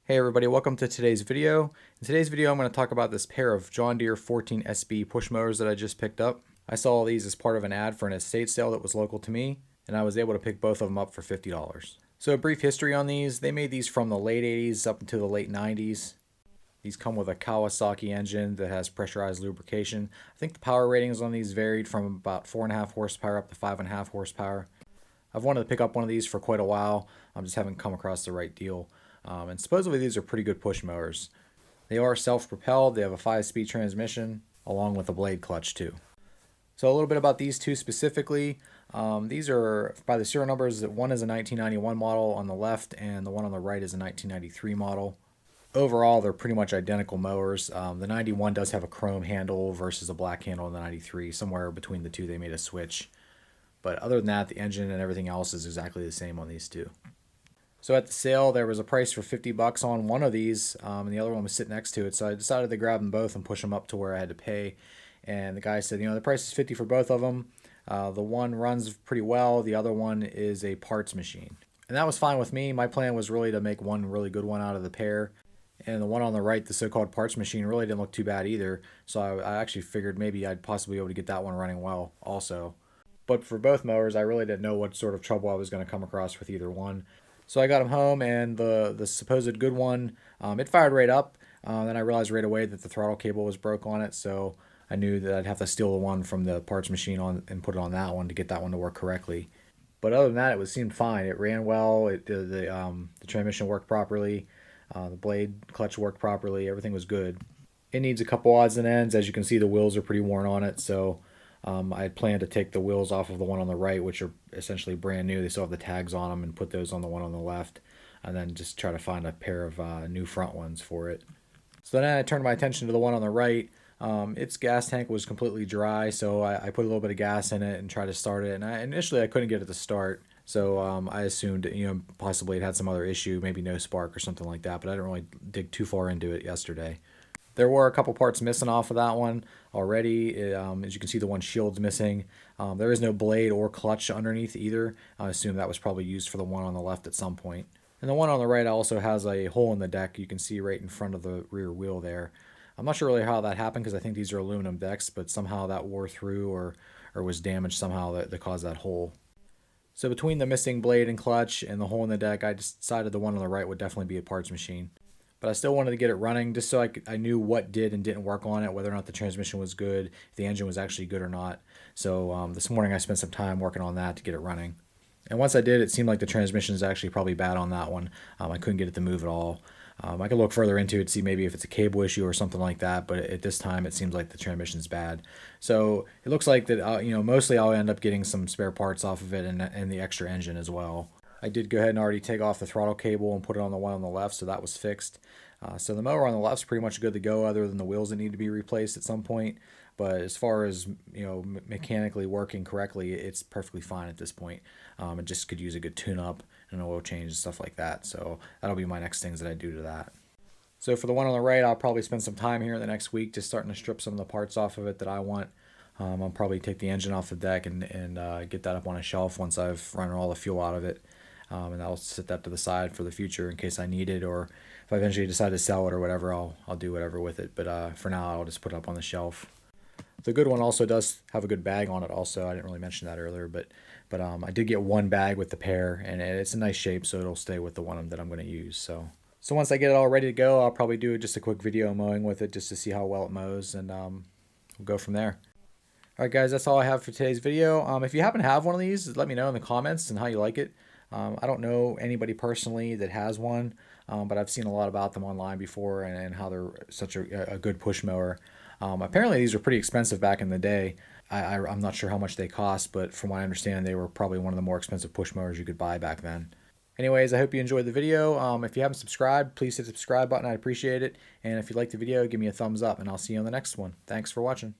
Hey everybody, welcome to today's video. In today's video I'm going to talk about this pair of John Deere 14SB push mowers that I just picked up. I saw these as part of an ad for an estate sale that was local to me, and I was able to pick both of them up for $50. So a brief history on these. They made these from the late 80s up into the late 90s. These come with a Kawasaki engine that has pressurized lubrication. I think the power ratings on these varied from about 4.5 horsepower up to 5.5 horsepower. I've wanted to pick up one of these for quite a while. I just haven't come across the right deal. And supposedly these are pretty good push mowers. They are self-propelled. They have a 5-speed transmission along with a blade clutch too. So a little bit about these two specifically. These are, by the serial numbers, one is a 1991 model on the left and the one on the right is a 1993 model. Overall, they're pretty much identical mowers. The 91 does have a chrome handle versus a black handle in the 93. Somewhere between the two they made a switch. But other than that, the engine and everything else is exactly the same on these two. So at the sale, there was a price for $50 on one of these, and the other one was sitting next to it. So I decided to grab them both and push them up to where I had to pay. And the guy said, the price is $50 for both of them. The one runs pretty well. The other one is a parts machine. And that was fine with me. My plan was really to make one really good one out of the pair. And the one on the right, the so-called parts machine, really didn't look too bad either. So I actually figured maybe I'd possibly be able to get that one running well also. But for both mowers, I really didn't know what sort of trouble I was going to come across with either one. So I got them home, and the supposed good one, it fired right up. Then I realized right away that the throttle cable was broke on it, so I knew that I'd have to steal the one from the parts machine and put it on that one to get that one to work correctly. But other than that, it seemed fine. It ran well. The transmission worked properly. The blade clutch worked properly. Everything was good. It needs a couple odds and ends. As you can see, the wheels are pretty worn on it, so I had planned to take the wheels off of the one on the right, which are essentially brand new. They still have the tags on them, and put those on the one on the left, and then just try to find a pair of new front ones for it. So then I turned my attention to the one on the right. Its gas tank was completely dry, so I put a little bit of gas in it and tried to start it. And initially I couldn't get it to start, so I assumed possibly it had some other issue, maybe no spark or something like that. But I didn't really dig too far into it yesterday. There were a couple parts missing off of that one already. As you can see, the one shield's missing. There is no blade or clutch underneath either. I assume that was probably used for the one on the left at some point. And the one on the right also has a hole in the deck. You can see right in front of the rear wheel there. I'm not sure really how that happened because I think these are aluminum decks, but somehow that wore through or was damaged somehow that caused that hole. So between the missing blade and clutch and the hole in the deck, I decided the one on the right would definitely be a parts machine. But I still wanted to get it running just so I knew what did and didn't work on it, whether or not the transmission was good, if the engine was actually good or not. So this morning I spent some time working on that to get it running. And once I did, it seemed like the transmission is actually probably bad on that one. I couldn't get it to move at all. I could look further into it, see maybe if it's a cable issue or something like that, but at this time it seems like the transmission's bad. So it looks like that mostly I'll end up getting some spare parts off of it and the extra engine as well. I did go ahead and already take off the throttle cable and put it on the one on the left, so that was fixed. So the mower on the left is pretty much good to go, other than the wheels that need to be replaced at some point. But as far as mechanically working correctly, it's perfectly fine at this point. It just could use a good tune-up and an oil change and stuff like that. So that'll be my next things that I do to that. So for the one on the right, I'll probably spend some time here in the next week just starting to strip some of the parts off of it that I want. I'll probably take the engine off the deck and get that up on a shelf once I've run all the fuel out of it. And I'll set that to the side for the future in case I need it, or if I eventually decide to sell it or whatever, I'll do whatever with it. But for now, I'll just put it up on the shelf. The good one also does have a good bag on it also. I didn't really mention that earlier, but I did get one bag with the pair, and it's a nice shape, so it'll stay with the one that I'm going to use. So once I get it all ready to go, I'll probably do just a quick video mowing with it just to see how well it mows, and we'll go from there. Alright guys, that's all I have for today's video. If you happen to have one of these, let me know in the comments and how you like it. I don't know anybody personally that has one, but I've seen a lot about them online before and how they're such a good push mower. Apparently these were pretty expensive back in the day. I'm not sure how much they cost, but from what I understand, they were probably one of the more expensive push mowers you could buy back then. Anyways, I hope you enjoyed the video. If you haven't subscribed, please hit the subscribe button. I'd appreciate it. And if you liked the video, give me a thumbs up, and I'll see you on the next one. Thanks for watching.